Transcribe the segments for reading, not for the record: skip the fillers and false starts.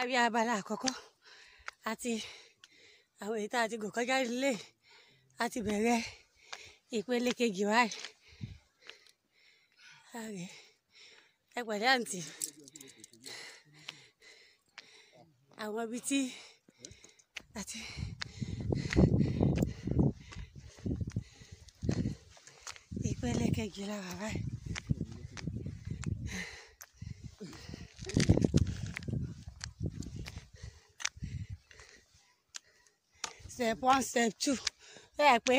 parí abala àkọ́kọ́ àti àwọn èyí tá a ti gò kọjá nílé àti bẹ̀rẹ̀ ìpele kejì báyìí. Ẹ pẹ̀lẹ́ àǹtí, àwọn ibi tí àti ìpele kejì la wà báyìí. Step 1, step 2 bẹ́ẹ̀ pé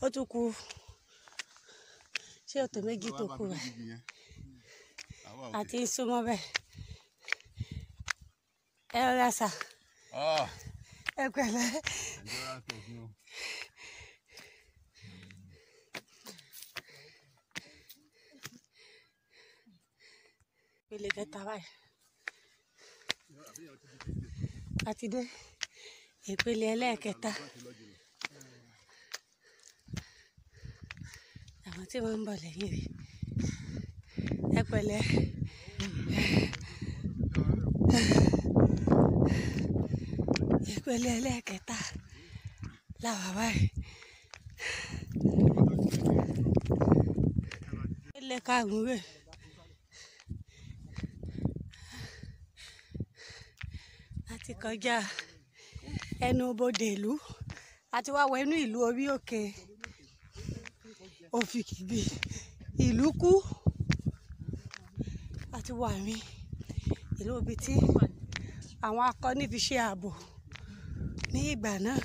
ó tún kù ṣé òtò méjì tó kù rẹ̀ àti súnmọ́ bẹ́ẹ̀. Ẹ rọra sà, ẹ pẹ̀lẹ́. Ìpele kẹta báyìí àti dé ìpele ẹlẹ́ẹ̀kẹta. Àwọn tí wọ́n ń bọ̀ lẹ́yìn rẹ̀ ẹ pẹ̀lẹ́. Ìpele ẹlẹ́ẹ̀kẹta la wà báyìí. Ìpele karùn-ún rẹ̀. A ti kọjá ẹnu bodè ìlú àti wá wọ inú ìlú orí òkè òfìkìgbì Ìlúkú àti wà ní ìlú ibi tí àwọn akọni fi ṣe ààbò ní ìgbà náà.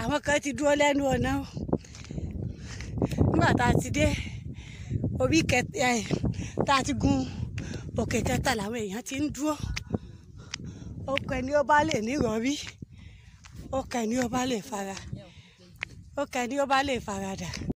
Àwọn kan ti dúró lẹ́nu ọ̀nà nígbà tá a ti dé orí kẹta tá a ti gun òkè kẹta làwọn èèyàn ti ń dúró. Ó kẹ́ ni ó bá lè nírọ̀rí, ó kẹ́ ni ó bá lè faradà.